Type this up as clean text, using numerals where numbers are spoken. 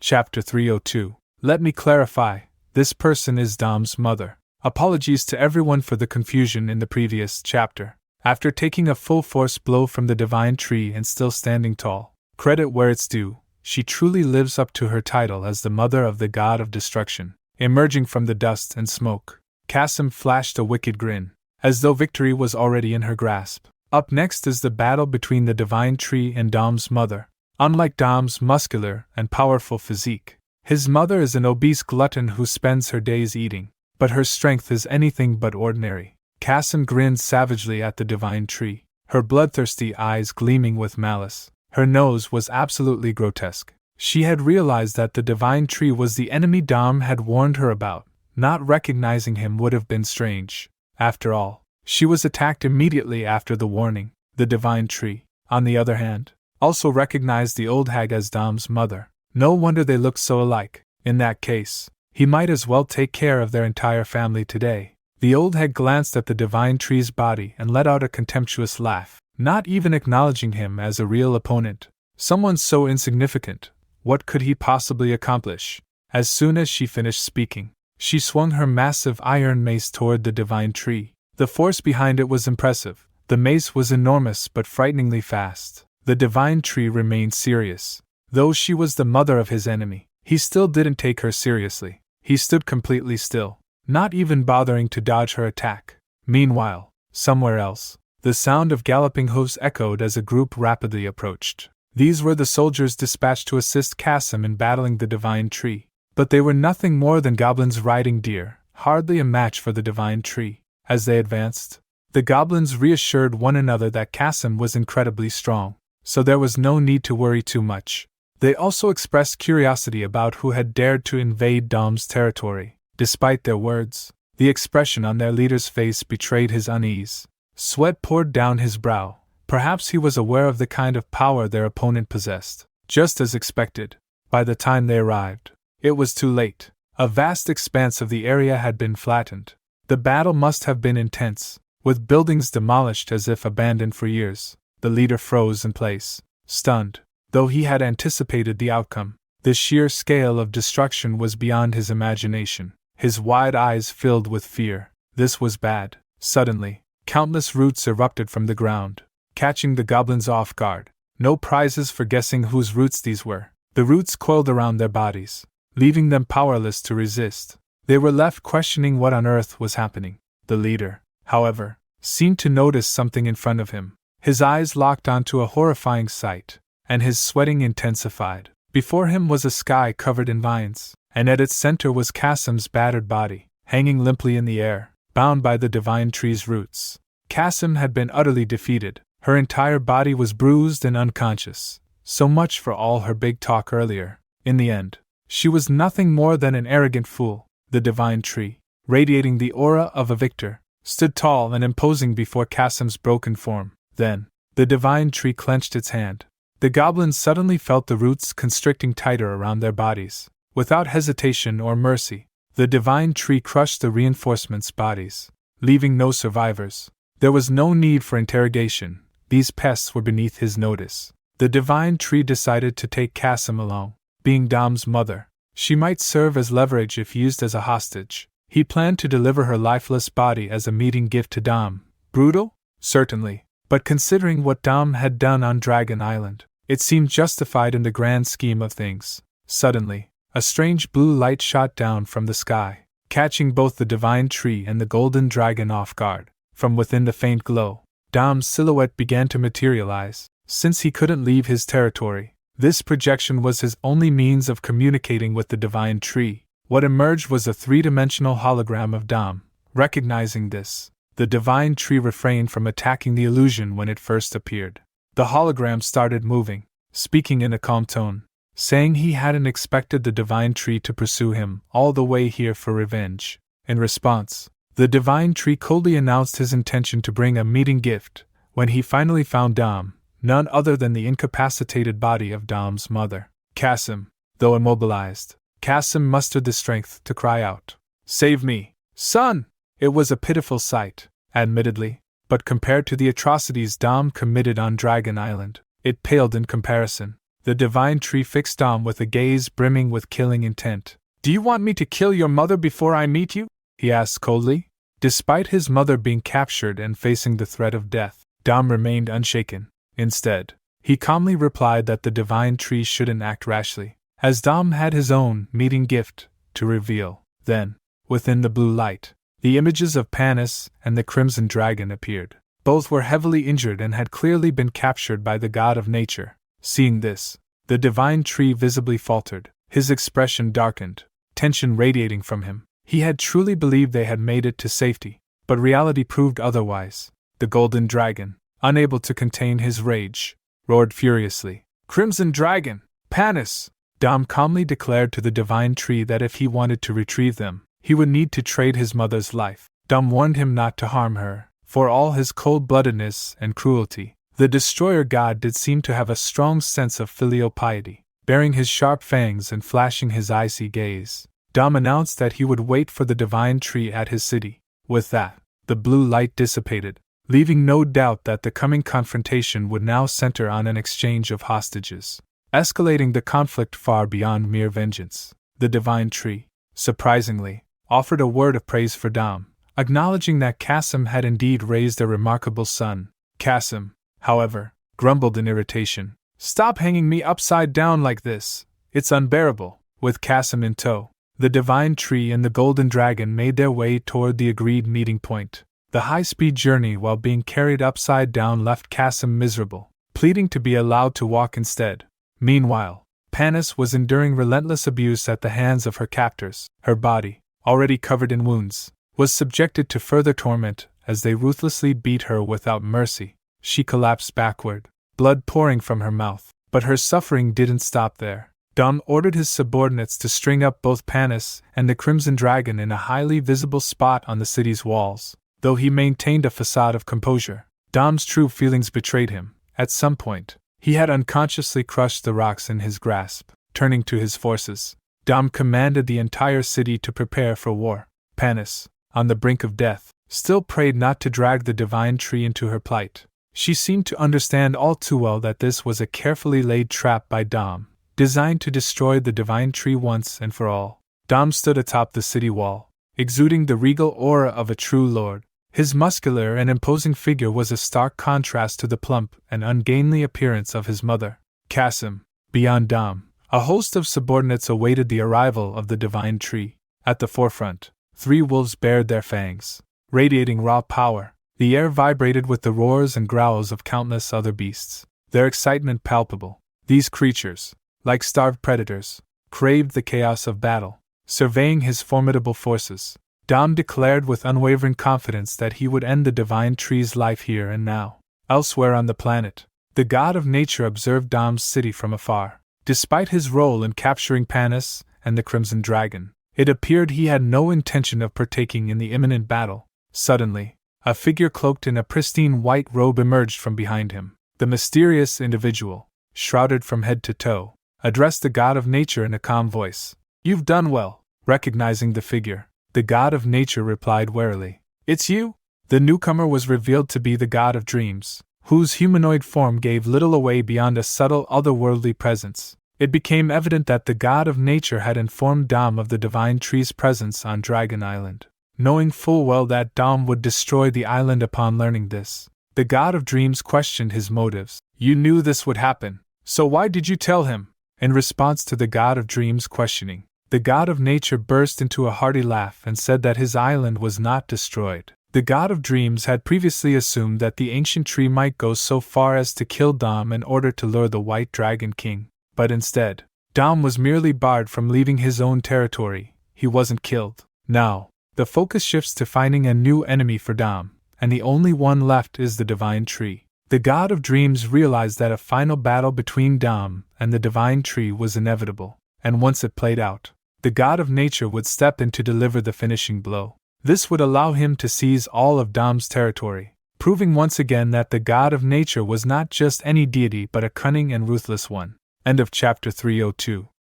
Chapter 302. Let me clarify, this person is Dom's mother. Apologies to everyone for the confusion in the previous chapter. After taking a full force blow from the divine tree and still standing tall, credit where it's due, she truly lives up to her title as the mother of the god of destruction. Emerging from the dust and smoke, Cassm flashed a wicked grin, as though victory was already in her grasp. Up next is the battle between the divine tree and Dom's mother. Unlike Dom's muscular and powerful physique, his mother is an obese glutton who spends her days eating, but her strength is anything but ordinary. Cassm grinned savagely at the divine tree, her bloodthirsty eyes gleaming with malice. Her nose was absolutely grotesque. She had realized that the divine tree was the enemy Dom had warned her about. Not recognizing him would have been strange. After all, she was attacked immediately after the warning. The divine tree, on the other hand, also recognized the old hag as Dom's mother. No wonder they looked so alike. In that case, he might as well take care of their entire family today. The old hag glanced at the divine tree's body and let out a contemptuous laugh, not even acknowledging him as a real opponent. Someone so insignificant, what could he possibly accomplish? As soon as she finished speaking, she swung her massive iron mace toward the divine tree. The force behind it was impressive. The mace was enormous but frighteningly fast. The divine tree remained serious. Though she was the mother of his enemy, he still didn't take her seriously. He stood completely still, not even bothering to dodge her attack. Meanwhile, somewhere else, the sound of galloping hooves echoed as a group rapidly approached. These were the soldiers dispatched to assist Cassm in battling the divine tree. But they were nothing more than goblins riding deer, hardly a match for the divine tree. As they advanced, the goblins reassured one another that Cassm was incredibly strong, so there was no need to worry too much. They also expressed curiosity about who had dared to invade Dom's territory. Despite their words, the expression on their leader's face betrayed his unease. Sweat poured down his brow. Perhaps he was aware of the kind of power their opponent possessed. Just as expected, by the time they arrived, it was too late. A vast expanse of the area had been flattened. The battle must have been intense, with buildings demolished as if abandoned for years. The leader froze in place, stunned. Though he had anticipated the outcome, the sheer scale of destruction was beyond his imagination. His wide eyes filled with fear. This was bad. Suddenly, countless roots erupted from the ground, catching the goblins off guard. No prizes for guessing whose roots these were. The roots coiled around their bodies, leaving them powerless to resist. They were left questioning what on earth was happening. The leader, however, seemed to notice something in front of him. His eyes locked onto a horrifying sight, and his sweating intensified. Before him was a sky covered in vines, and at its center was Cassm's battered body, hanging limply in the air, bound by the divine tree's roots. Cassm had been utterly defeated. Her entire body was bruised and unconscious. So much for all her big talk earlier. In the end, she was nothing more than an arrogant fool. The divine tree, radiating the aura of a victor, stood tall and imposing before Cassm's broken form. Then, the divine tree clenched its hand. The goblins suddenly felt the roots constricting tighter around their bodies. Without hesitation or mercy, the divine tree crushed the reinforcements' bodies, leaving no survivors. There was no need for interrogation. These pests were beneath his notice. The divine tree decided to take Cassm along. Being Dom's mother, she might serve as leverage if used as a hostage. He planned to deliver her lifeless body as a meeting gift to Dom. Brutal? Certainly. But considering what Dom had done on Dragon Island, it seemed justified in the grand scheme of things. Suddenly, a strange blue light shot down from the sky, catching both the divine tree and the golden dragon off guard. From within the faint glow, Dom's silhouette began to materialize. Since he couldn't leave his territory, this projection was his only means of communicating with the divine tree. What emerged was a three-dimensional hologram of Dom. Recognizing this, the divine tree refrained from attacking the illusion when it first appeared. The hologram started moving, speaking in a calm tone, saying he hadn't expected the divine tree to pursue him all the way here for revenge. In response, the divine tree coldly announced his intention to bring a meeting gift. When he finally found Dom, none other than the incapacitated body of Dom's mother, Cassm, though immobilized, Cassm mustered the strength to cry out, "Save me, son!" It was a pitiful sight, admittedly, but compared to the atrocities Dom committed on Dragon Island, it paled in comparison. The divine tree fixed Dom with a gaze brimming with killing intent. "Do you want me to kill your mother before I meet you?" he asked coldly. Despite his mother being captured and facing the threat of death, Dom remained unshaken. Instead, he calmly replied that the divine tree shouldn't act rashly, as Dom had his own meeting gift to reveal. Then, within the blue light, the images of Panis and the Crimson Dragon appeared. Both were heavily injured and had clearly been captured by the god of nature. Seeing this, the divine tree visibly faltered, his expression darkened, tension radiating from him. He had truly believed they had made it to safety, but reality proved otherwise. The golden dragon, unable to contain his rage, roared furiously. "Crimson Dragon! Panis!" Dom calmly declared to the divine tree that if he wanted to retrieve them, he would need to trade his mother's life. Dom warned him not to harm her. For all his cold-bloodedness and cruelty, the destroyer god did seem to have a strong sense of filial piety. Baring his sharp fangs and flashing his icy gaze, Dom announced that he would wait for the divine tree at his city. With that, the blue light dissipated, leaving no doubt that the coming confrontation would now center on an exchange of hostages, escalating the conflict far beyond mere vengeance. The divine tree, surprisingly, offered a word of praise for Dom, acknowledging that Cassm had indeed raised a remarkable son. Cassm, however, grumbled in irritation. "Stop hanging me upside down like this, it's unbearable." With Cassm in tow, the divine tree and the golden dragon made their way toward the agreed meeting point. The high-speed journey while being carried upside down left Cassm miserable, pleading to be allowed to walk instead. Meanwhile, Panis was enduring relentless abuse at the hands of her captors. Her body, already covered in wounds, was subjected to further torment as they ruthlessly beat her without mercy. She collapsed backward, blood pouring from her mouth. But her suffering didn't stop there. Dom ordered his subordinates to string up both Panis and the Crimson Dragon in a highly visible spot on the city's walls. Though he maintained a facade of composure, Dom's true feelings betrayed him. At some point, he had unconsciously crushed the rocks in his grasp. Turning to his forces, Dom commanded the entire city to prepare for war. Panis, on the brink of death, still prayed not to drag the divine tree into her plight. She seemed to understand all too well that this was a carefully laid trap by Dom, designed to destroy the divine tree once and for all. Dom stood atop the city wall, exuding the regal aura of a true lord. His muscular and imposing figure was a stark contrast to the plump and ungainly appearance of his mother. Cassm, beyond Dom, a host of subordinates awaited the arrival of the divine tree. At the forefront, 3 wolves bared their fangs, radiating raw power. The air vibrated with the roars and growls of countless other beasts, their excitement palpable. These creatures, like starved predators, craved the chaos of battle. Surveying his formidable forces, Dom declared with unwavering confidence that he would end the divine tree's life here and now. Elsewhere on the planet, the god of nature observed Dom's city from afar. Despite his role in capturing Panis and the Crimson Dragon, it appeared he had no intention of partaking in the imminent battle. Suddenly, a figure cloaked in a pristine white robe emerged from behind him. The mysterious individual, shrouded from head to toe, addressed the god of nature in a calm voice. "You've done well." Recognizing the figure, the god of nature replied warily. "It's you?" The newcomer was revealed to be the god of dreams, whose humanoid form gave little away beyond a subtle otherworldly presence. It became evident that the god of nature had informed Dom of the divine tree's presence on Dragon Island. Knowing full well that Dom would destroy the island upon learning this, the god of dreams questioned his motives. "You knew this would happen, so why did you tell him?" In response to the god of dreams' questioning, the god of nature burst into a hearty laugh and said that his island was not destroyed. The god of dreams had previously assumed that the ancient tree might go so far as to kill Dom in order to lure the White Dragon King. But instead, Dom was merely barred from leaving his own territory. He wasn't killed. Now, the focus shifts to finding a new enemy for Dom, and the only one left is the divine tree. The god of dreams realized that a final battle between Dom and the divine tree was inevitable, and once it played out, the god of nature would step in to deliver the finishing blow. This would allow him to seize all of Dom's territory, proving once again that the god of nature was not just any deity but a cunning and ruthless one. End of chapter 302.